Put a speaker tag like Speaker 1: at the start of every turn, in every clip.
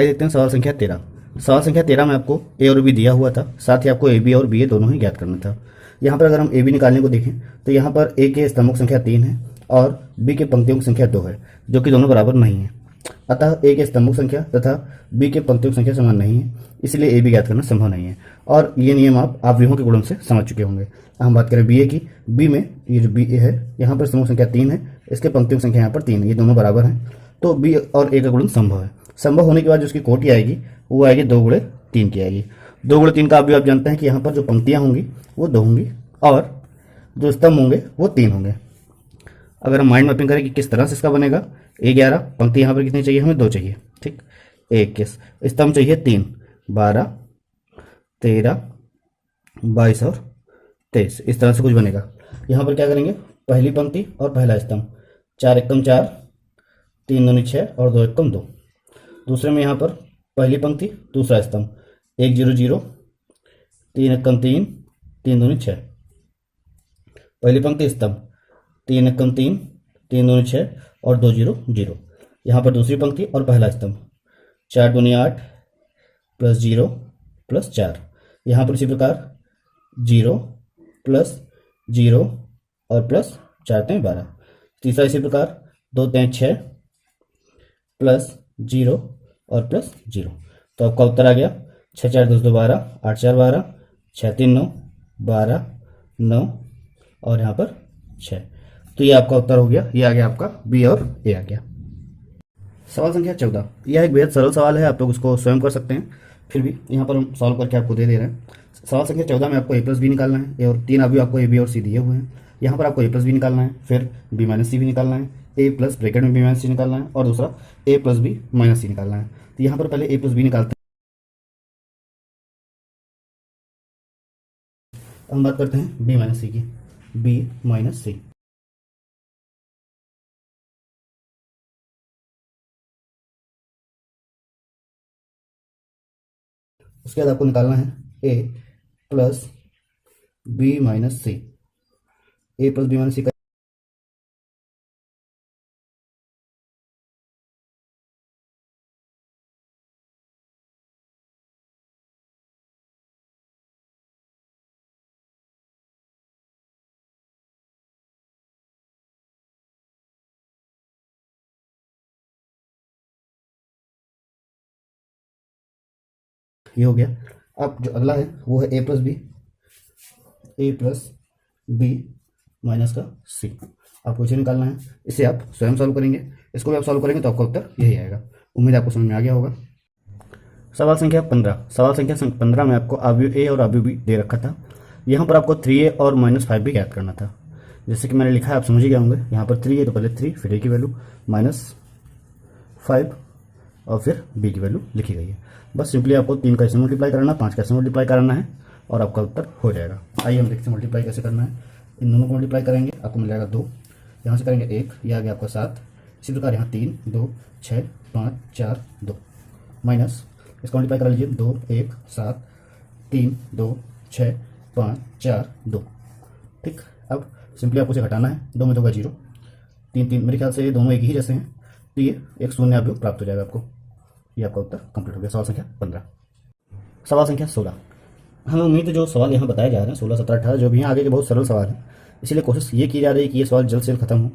Speaker 1: आइए देखते हैं सवाल संख्या 13। सवाल संख्या 13 में आपको ए और बी दिया हुआ था, साथ ही आपको ए बी और बी ए दोनों ही ज्ञात करना था। यहाँ पर अगर हम ए बी निकालने को देखें तो यहाँ पर ए के स्तंभों की संख्या 3 है और बी के पंक्तियों की संख्या 2 है, जो कि दोनों बराबर नहीं है। अतः ए के स्तंभों की संख्या तथा बी के पंक्तियों की संख्या समान नहीं है, इसलिए ए बी ज्ञात करना संभव नहीं है। और ये नियम आप व्यूहों के गुणन से समझ चुके होंगे। हम बात करें बी ए की, बी में ये जो बी ए है यहाँ पर स्तंभों की संख्या 3 है, इसके पंक्तियों की संख्या यहाँ पर 3 है, ये दोनों बराबर हैं, तो बी और ए का गुणन संभव है। संभव होने के बाद जो उसकी कोटि आएगी वो आएगी 2 गुणे 3 की आएगी। 2 गुणे 3 का आप जानते हैं कि यहाँ पर जो पंक्तियाँ होंगी वो 2 होंगी और जो स्तंभ होंगे वो 3 होंगे। अगर हम माइंड मैपिंग करें कि किस तरह से इसका बनेगा, A11 पंक्ति यहाँ पर कितनी चाहिए, हमें 2 चाहिए, ठीक। 21 स्तंभ चाहिए 3, 12, 13, 22 और 23, इस तरह से कुछ बनेगा। यहाँ पर क्या करेंगे, पहली पंक्ति और पहला स्तंभ, 4 एकम 4, 3 दूनी 6 और 2 एकम 2। दूसरे में यहाँ पर पहली पंक्ति दूसरा स्तंभ, 1 0 0, 3 एकम 3, 3 दूनी 6। पहली पंक्ति स्तंभ 3 एकम 3, 3 दूनी 6 और 2 0 0। यहाँ पर दूसरी पंक्ति और पहला स्तंभ, 4 दूनी 8 प्लस 0 प्लस 4। यहाँ पर इसी प्रकार 0 प्लस 0 और प्लस 4 3 12। तीसरा इसी प्रकार 2 3 6 प्लस 0 और प्लस 0। तो आपका उत्तर आ गया 6 4 2 12, 8 4 12, 6 3 9 12 9 और यहाँ पर 6। तो ये आपका उत्तर हो गया, ये आ गया आपका बी और ए आ गया। सवाल संख्या 14, यह एक बेहद सरल सवाल है, आप लोग इसको स्वयं कर सकते हैं, फिर भी यहाँ पर हम सॉल्व करके आपको दे रहे हैं। सवाल संख्या 14 में आपको ए प्लस बी निकालना है, ए और 3 अभी आपको ए बी और सी दिए हुए हैं। यहाँ पर आपको ए प्लस बी निकालना है, फिर बी माइनस सी भी निकालना है, ए प्लस ब्रैकेट में बी माइनस सी निकालना है और दूसरा ए प्लस बी माइनस सी निकालना है। तो यहाँ पर पहले ए प्लस बी निकालते हैं। हम बात करते हैं बी माइनस सी की, बी माइनस सी। उसके बाद आपको निकालना है ए प्लस बी माइनस सी। ए प्लस बी माइनस सी का ये हो गया। अब जो अगला है वो है ए प्लस बी, ए प्लस बी माइनस का सी। आपको इसे निकालना है, इसे आप स्वयं सॉल्व करेंगे, इसको भी आप सॉल्व करेंगे तो आपका उत्तर यही आएगा। उम्मीद आपको समझ में आ गया होगा। सवाल संख्या 15, सवाल संख्या 15 में आपको अवयव ए और अवयव बी दे रखा था। यहाँ पर आपको 3a और -5 भी ज्ञात करना था। जैसे कि मैंने लिखा है, आप समझ ही गए होंगे। यहाँ पर 3a तो पहले 3, फिर a की वैल्यू -5 और फिर b की वैल्यू लिखी गई है। बस सिंपली आपको 3 का इससे मल्टीप्लाई कराना, 5 का इससे मल्टीप्लाई कराना है और आपका उत्तर हो जाएगा। आइए हम देखते हैं मल्टीप्लाई कैसे करना है। इन दोनों को मल्टीप्लाई करेंगे, आपको मिल जाएगा 2, यहाँ से करेंगे 1, यह आ गया आपका 7। इसी प्रकार यहाँ 3 2 6 5 4 2 माइनस, इसका मल्टीप्लाई करा लीजिए, 2 1 7 3 2 6 5 4 2। ठीक, अब सिंपली आपको इसे घटाना है, 2 में 2 का 0, 3 3, मेरे ख्याल से ये दोनों एक ही जैसे हैं, तो ये एक शून्य अवयव प्राप्त हो जाएगा आपको। ये आपका उत्तर कंप्लीट हो गया। सवाल संख्या 15। सवाल संख्या 16, हमें उम्मीद है जो सवाल यहाँ बताए जा रहे हैं 16 17 18 जो भी हैं आगे के बहुत सरल सवाल हैं, इसलिए कोशिश ये की जा रही है कि ये सवाल जल्द से जल्द खत्म हो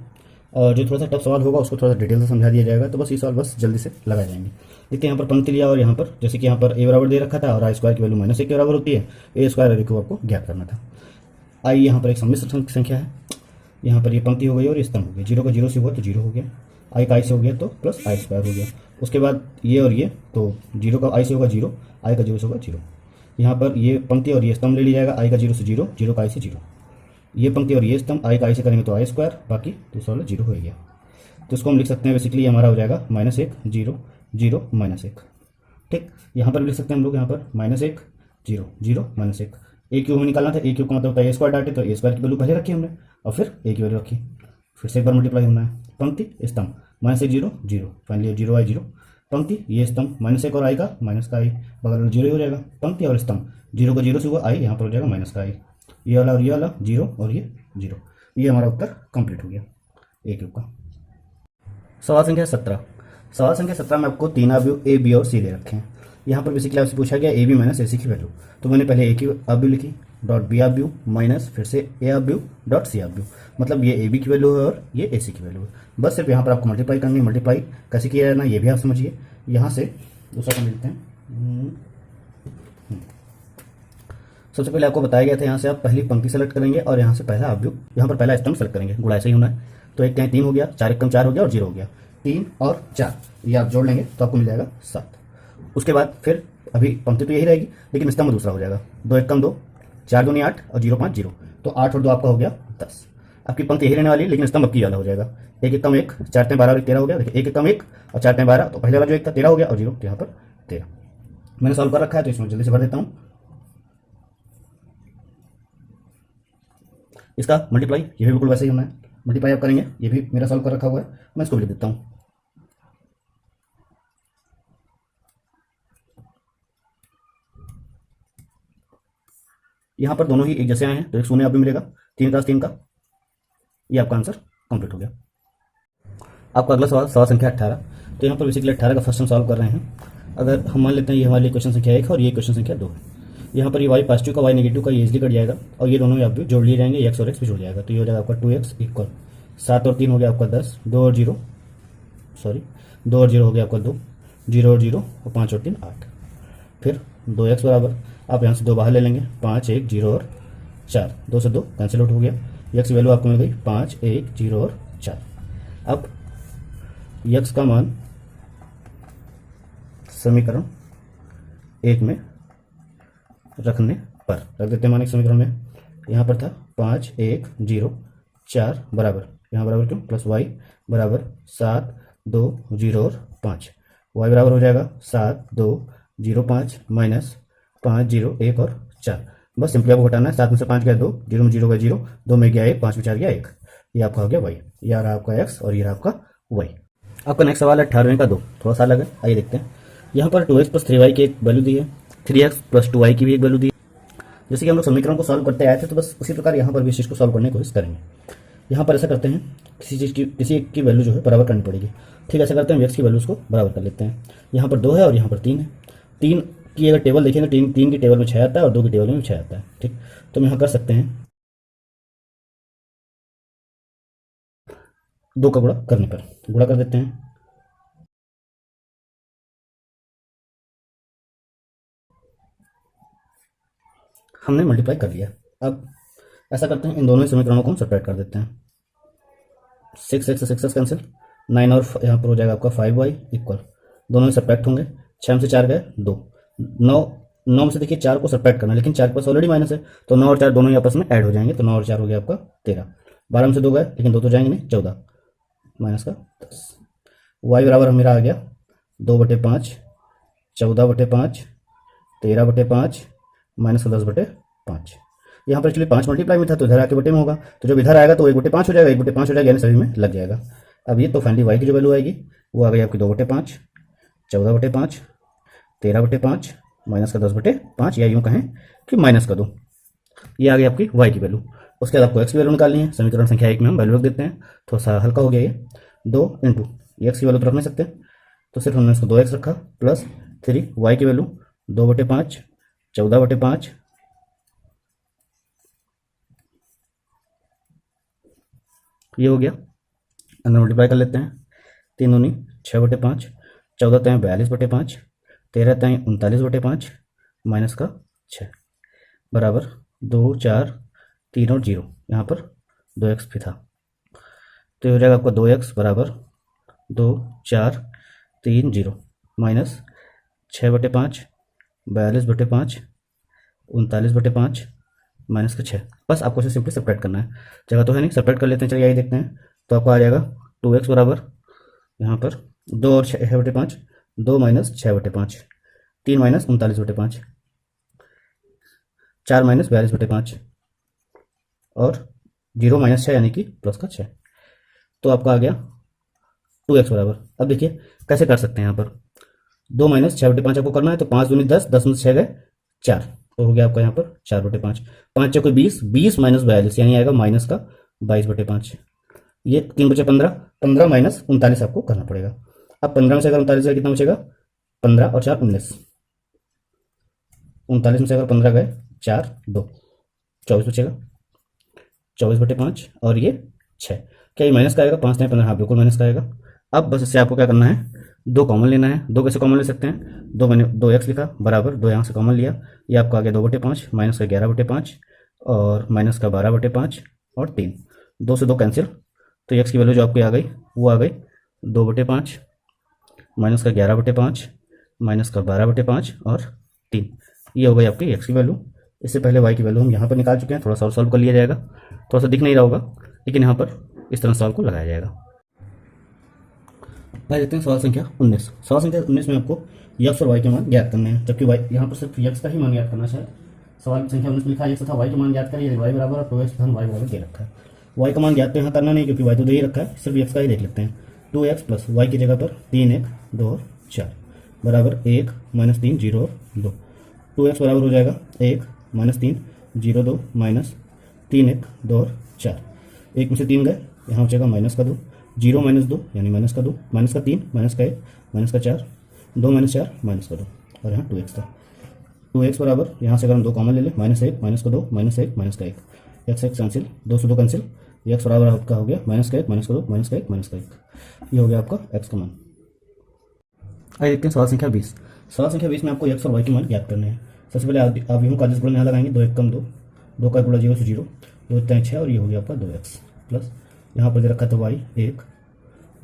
Speaker 1: और जो थोड़ा सा टफ सवाल होगा उसको थोड़ा सा डिटेल से समझा दिया जाएगा। तो बस ये सवाल बस जल्दी से लगाए जाएंगे। देखिए यहाँ पर पंक्ति लिया और यहाँ पर जैसे कि यहाँ पर ए बराबर दे रखा था और आई स्क्वायर की वैल्यू -1 के बराबर होती है, ए स्क्वायर को आपको ज्ञात करना था। आई यहाँ पर एक सम्मिश्र संख्या है, यहाँ पर ये पंक्ति हो गई और ये स्तंभ हो गया। 0 का 0 से हुआ तो 0 हो गया, आई का आई से हो गया तो प्लस आई स्क्वायर हो गया। उसके बाद ये और ये, तो 0 का आई से होगा 0, आई का 0 से होगा 0। यहाँ पर ये पंक्ति और ये स्तंभ ले लिया जाएगा, आई का 0 से 0, 0 का आई से 0। ये पंक्ति और ये स्तंभ आई का आई से करेंगे तो आई स्क्वायर, बाकी दूसरा वाला 0 हो गया। तो इसको हम लिख सकते हैं बेसिकली हमारा हो जाएगा -1 0 0 -1। ठीक, यहाँ पर भी लिख सकते हैं हम लोग, यहाँ पर -1 0 0 -1। ए क्यूब हमें निकालना था, ए क्यूब का मतलब होता है ए स्क्वायर डाटे, तो ए स्क्वायर की वैल्यू पहले रखी हमने और फिर ए की वैल्यू रखी, फिर से एक बार मल्टीप्लाई होना है। पंक्ति स्तंभ -1 0 0, फाइनली 0 आई 0। पंक्ति ये स्तंभ -1 और आई का, माइनस का आई बगल में 0 हो जाएगा। पंक्ति और स्तंभ 0 का 0 से हुआ आई, यहाँ पर हो जाएगा माइनस का आई। ये वाला और ये वाला 0 और ये 0। ये हमारा उत्तर कंप्लीट हो गया ए क्यूब का। सवाल संख्या 17, सवाल संख्या 17 में आपको तीन अवयव ए बी और सी ले रखे हैं। यहाँ पर बेसिकली आपसे पूछा गया ए बी माइनस ए सी की वैल्यू। तो मैंने पहले ए की अवयव लिखी डॉट बी अवयव माइनस फिर से ए अवयव डॉट सी अवयव, मतलब ये ए बी की वैल्यू है और ये ए सी की वैल्यू है। बस सिर्फ यहाँ पर आपको मल्टीप्लाई करनी है। मल्टीप्लाई कैसे किया जाना ये भी आप समझिए। यहाँ से दूसरा समझ लेते हैं। सबसे पहले आपको बताया गया था यहाँ से आप पहली पंक्ति सेलेक्ट करेंगे और यहाँ से पहला अवयव, यहाँ पर पहला स्तंभ सेलेक्ट करेंगे। गुणा ऐसे ही होना है। तो एक टाइम 3 हो गया, 4 एकम 4 हो गया और 0 हो गया। 3 और 4 ये आप जोड़ लेंगे तो आपको मिल जाएगा 7। उसके बाद फिर अभी पंक्ति तो यही रहेगी लेकिन स्तंभ दूसरा हो जाएगा। 2 एकम 2, 4 दूनी 8 और 0 5 0, तो 8 और 2 आपका हो गया 10। आपकी पंक्ति यही रहने वाली है लेकिन स्तंभ अब की वाला हो जाएगा। 1 एकम 1, 4 3 12 और 13 हो गया। देखिए 1 एकम 1 और 4 3 12, तो पहले वाला जो 1 था 13 हो गया और 0 तो यहाँ पर 13। मैंने सॉल्व कर रखा है तो इसमें जल्दी से भर देता हूँ। इसका मल्टीप्लाई ये भी बिल्कुल वैसे ही होना है। मल्टीप्लाई आप करेंगे, ये भी मेरा सॉल्व कर रखा हुआ है, मैं इसको भी लिख देता हूँ। यहाँ पर दोनों ही एक जैसे आए हैं तो एक शून्य आप भी मिलेगा। 3 × 3 का ये आपका आंसर कंप्लीट हो गया। आपका अगला सवाल सवाल संख्या 18। तो यहाँ पर बेसिकली 18 का फर्स्ट हम सॉल्व कर रहे हैं। अगर हम मान लेते हैं ये हमारी क्वेश्चन संख्या 1 और ये क्वेश्चन संख्या 2 है। यहाँ पर ये y पॉजिटिव का y नेगेटिव का ये इजली कट जाएगा और ये दोनों आप भी जोड़ लिए जाएंगे, x और x भी जुड़ जाएगा। तो ये हो जाएगा आपका 2x इक्वल 7 और 3 हो गया आपका 10, 2 और 0 हो गया आपका 2, 0 और 0 और 5 और 3 8। फिर 2x बराबर आप यहाँ से 2 बाहर ले लेंगे, 5 1 0 और 4, 2 से 2 कैंसिल आउट हो गया। x की वैल्यू आपको मिल गई 5 1 0 और 4। अब x का मान समीकरण 1 में रखने पर रख देते हैं। मान एक समीकरण में यहाँ पर था 5 1 0 4 बराबर, यहाँ बराबर क्यों, प्लस y बराबर 7 2 0 और 5। y बराबर हो जाएगा 7 2 0 5 माइनस 5 0 1 और 4। बस सिंपली आपको हटाना है। 7 में से 5 गया 2, 0 में 0 गया 0, 2 में गया 1, 5 में 4 गया 1। ये आपका हो गया y, ये आ रहा आपका x और ये रहा आपका y। आपका नेक्स्ट सवाल है 18वें का 2, थोड़ा सा अलग है, आइए देखते हैं। यहाँ पर 2x प्लस 3y की एक वैल्यू दी है, 3x प्लस 2y की भी एक वैल्यू दी है। जैसे कि हम लोग समीकरण को सॉल्व करते आए थे तो बस उसी प्रकार यहाँ पर भी इस चीज़ को सॉल्व करने की कोशिश करेंगे। यहाँ पर ऐसा करते हैं, किसी एक की वैल्यू जो है बराबर करनी पड़ेगी। ठीक है, ऐसा करते हैं, x की वैल्यू उसको बराबर कर लेते हैं। यहाँ पर 2 है और यहाँ पर 3 है। 3 की अगर टेबल देखेंगे 3 की टेबल में 6 आता है और 2 की टेबल में 6 आता है। ठीक, तो हम यहाँ कर सकते हैं 2 का गुणा करने पर गुणा कर देते हैं। हमने मल्टीप्लाई कर लिया। अब ऐसा करते हैं, इन दोनों ही समीकरणों को हम सब्ट्रैक्ट कर देते हैं। 6x से 6x कैंसिल, 9 और यहाँ पर हो जाएगा आपका 5y इक्वल, दोनों ही सब्ट्रैक्ट होंगे। 6 में से 4 गए 2, 9 में से देखिए 4 को सब्ट्रैक्ट करना है लेकिन 4 के पास ऑलरेडी माइनस है तो 9 और 4 दोनों ही आपस में ऐड हो जाएंगे। तो 9 और 4 हो गया आपका 13। 12 में से 2 गए लेकिन 2 तो जाएंगे नहीं, 14 माइनस का 10। y बराबर मेरा आ गया 2/5, 14/5, 13/5 माइनस का 10/5। यहाँ पर एक्चुअली 5 मल्टीप्लाई में था तो इधर आके बटे में होगा, तो जब इधर आएगा तो 1/5 हो जाएगा, 1/5 हो जाएगा यानी सभी में लग जाएगा। अब ये तो फाइनली y की जो वैल्यू आएगी वो आ गई आपकी 2/5, 14/5, 13/5 माइनस का 10/5, या यूँ कहें कि माइनस का 2। ये आ गई आपकी y की वैल्यू। उसके बाद आपको x की वैल्यू निकालनी है। समीकरण संख्या 1 में हम वैल्यू रख देते हैं, थोड़ा सा हल्का हो गया ये। 2 इंटू x की वैल्यू तो रख नहीं सकते तो सिर्फ हमने इसको 2x रखा प्लस 3 y की वैल्यू 2/5, 14/5 ये हो गया। अंदर मल्टीप्लाई कर लेते हैं। 3 दूनी 6/5, 14 तय 42/5, 13 तय 39/5 माइनस का 6 बराबर 2 4 3 और 0, यहाँ पर 2x भी था तो ये हो जाएगा आपका 2x बराबर 2 4 3 0 माइनस 6/5, 42/5, 39/5 माइनस का 6। बस आपको इसे सिंपली सब्ट्रैक्ट करना है, जगह तो है नहीं, सब्ट्रैक्ट कर लेते हैं। चलिए यही देखते हैं। तो आपको आ जाएगा 2x बराबर यहाँ पर 2 और 6/5, 2 माइनस 6/5, 3 माइनस 39/5, 4 माइनस 42/5 और 0 माइनस 6 यानी कि प्लस का 6। तो आपका आ गया 2x बराबर। अब देखिए कैसे कर सकते हैं, यहाँ पर 2 माइनस 6/5 आपको करना है तो 5 दूनी 10, 10 में से 6 गए 4, तो हो गया आपका यहाँ पर 4/5। 5 चौके 20, 20 माइनस 42 यानी आएगा माइनस का 22/5। ये 3 बचे 15, 15 माइनस 39 आपको करना पड़ेगा। अब 15 में से अगर 39 गए कितना बचेगा, 15 और 4 19, 39 में से अगर 15 गए 4 2, 24 बचेगा, 24/5 और ये 6। क्या ये माइनस का आएगा, 5 9 15, हाँ बिल्कुल माइनस का आएगा। अब बस इससे आपको क्या करना है, 2 कॉमन लेना है। 2 कैसे कॉमन ले सकते हैं, 2 मैंने 2x लिखा बराबर 2 यहाँ से कॉमन लिया, ये आपका आ गया 2/5 माइनस का 11/5 और माइनस का 12/5 और 3, 2 से 2 कैंसिल, तो x की वैल्यू जो आपकी आ गई वो आ गई 2/5 माइनस का 11/5 माइनस का 12/5 और 3, ये हो गई आपकी x की वैल्यू। इससे पहले y की वैल्यू हम यहाँ पर निकाल चुके हैं, थोड़ा सा और सॉल्व कर लिया जाएगा, थोड़ा सा दिख नहीं रहा होगा लेकिन यहाँ पर इस तरह सॉल्व को लगाया जाएगा। भाई देखते हैं सवाल संख्या 19। सवाल संख्या 19 में आपको x और y के मान ज्ञात करने हैं, जबकि y यहाँ पर सिर्फ x का ही मान ज्ञात करना है। सवाल संख्या 19 में लिखा है x तथा y के मान ज्ञात करिए, y बराबर और 2x धन y बराबर दे रखा है। y का मान ज्ञात तो यहाँ करना नहीं क्योंकि y तो दे ही रखा है, सिर्फ x का ही देख लेते हैं। 2x प्लस y की जगह पर 3 1 2 और 4 बराबर 1 माइनस 3 0 और 2। 2x बराबर हो जाएगा 1 माइनस 3 0 2 माइनस 3 1 2 और 4, 1 में से 3 गए, यहाँ बचेगा माइनस का 2, 0 माइनस 2 यानी माइनस का 2, माइनस का 3 माइनस का 1 माइनस का 4, 2 माइनस 4 माइनस का 2 और यहाँ 2x था। 2x बराबर यहाँ से अगर हम 2 कॉमन ले लें, माइनस 1 माइनस का 2 माइनस 1 माइनस का 1, x x कैंसिल, 2 से 2 कैंसिल, x बराबर आपका हो गया माइनस का 1 माइनस का 2 माइनस का 1 माइनस का 1, ये हो गया आपका x का मान। आइए देखते हैं सवाल संख्या 20। सवाल संख्या 20 में आपको x और y के मान ज्ञात करने हैं। सबसे पहले आप यूँ का गुणन यहाँ लगाएंगे, 2 1 कम 2, 2 का गुणा 0 से 0, 2 3 6 और ये हो गया आपका 2x प्लस यहाँ पर दे रखा था y 1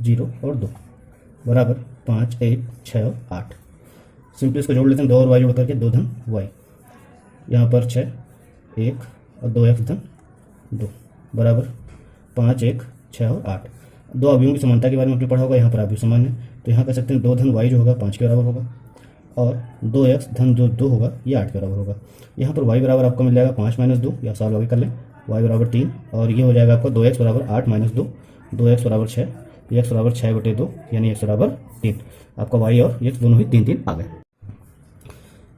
Speaker 1: 0 और 2 बराबर 5 1 6 और 8। सिंपली इसको जोड़ लेते हैं, 2 और y जोड़ करके 2 धन y, यहाँ पर 6 1 और 2x धन 2 बराबर 5 1 6 और 8। 2 अवयवों की समानता के बारे में आपने पढ़ा होगा, यहाँ पर अवयव समान है तो यहाँ कह सकते हैं 2 धन y जो होगा 5 के बराबर होगा और 2x धन जो 2 होगा ये 8 के बराबर होगा। यहाँ पर y बराबर आपको मिल जाएगा 5 माइनस 2, या सॉल्व आगे कर लें, y बराबर 3 और ये हो जाएगा आपका 2x बराबर 8 माइनस 2, 2x बराबर 6, x बराबर 6/2 यानी x बराबर 3। आपका y और x दोनों ही 3 3 आ गए।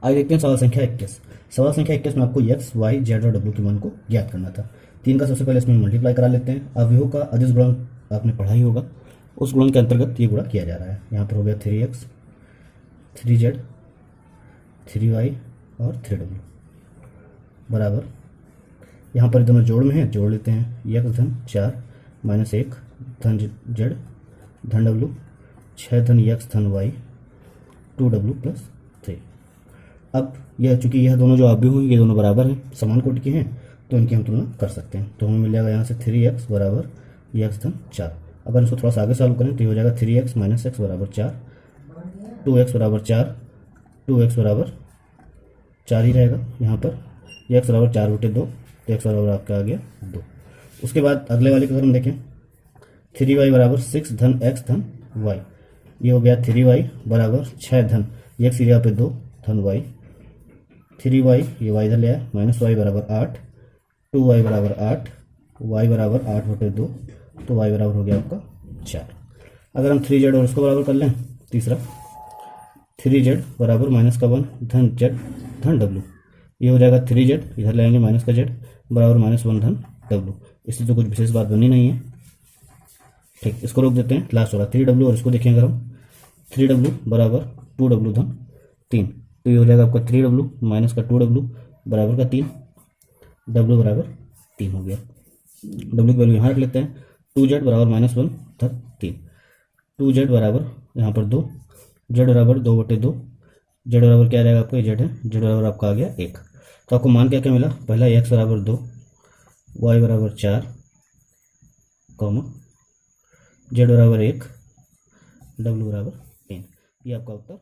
Speaker 1: आइए देखते हैं सवाल संख्या 21। सवाल संख्या 21 में आपको x y z और w के मान को ज्ञात करना था। 3 का सबसे पहले इसमें मल्टीप्लाई करा लेते हैं। अवयवों का अदिश गुणन आपने पढ़ा ही होगा, उस गुणन के अंतर्गत ये गुणा किया जा रहा है। यहाँ पर हो गया 3x 3z 3y और 3w बराबर, यहाँ पर दोनों जोड़ में है, जोड़ लेते हैं, x धन 4 माइनस 1 धन z धन w 6 धन x धन y 2w प्लस 3। अब यह चूंकि यह दोनों जो अवयव हैं ये दोनों बराबर हैं, समान कोटि के हैं, तो इनकी हम तुलना कर सकते हैं। तो हमें मिल जाएगा यहाँ से 3x बराबर x धन 4। अगर इसको थोड़ा सा आगे सॉल्व करें तो ये हो जाएगा 3x माइनस x बराबर 4, 2x बराबर 4, 2x बराबर 4 ही रहेगा। यहाँ पर x बराबर 4/2 तो x बराबर आपका आ गया 2। उसके बाद अगले वाले को अगर हम देखें, 3y बराबर 6 धन x धन y, ये हो गया 3y बराबर 6 धन x की जगह पे 2 धन y, 3y ये y इधर ले आया माइनस y बराबर 8, 2y बराबर 8, y बराबर 8/2 तो y बराबर हो गया आपका 4। अगर हम 3z और इसको बराबर कर लें, तीसरा 3z बराबर माइनस का 1 धन z धन w, ये हो जाएगा 3z इधर ले आएंगे माइनस का z बराबर माइनस 1 धन w। इससे तो कुछ विशेष बात बनी नहीं है, ठीक, इसको रोक देते हैं। लास्ट होगा 3w और इसको देखें अगर हम, 3w बराबर 2w धन 3, तो ये हो जाएगा आपका 3w माइनस का 2w बराबर का 3, w बराबर 3 हो गया। w की वैल्यू यहाँ रख लेते हैं, 2z बराबर माइनस 1 धन 3, 2z बराबर यहाँ पर 2, z बराबर 2/2, z बराबर क्या रहेगा आपका, z है, z बराबर आपका आ गया 1। तो आपको मान क्या क्या मिला, पहला x बराबर 2, y बराबर 4, z बराबर 1, w बराबर 3, ये आपका उत्तर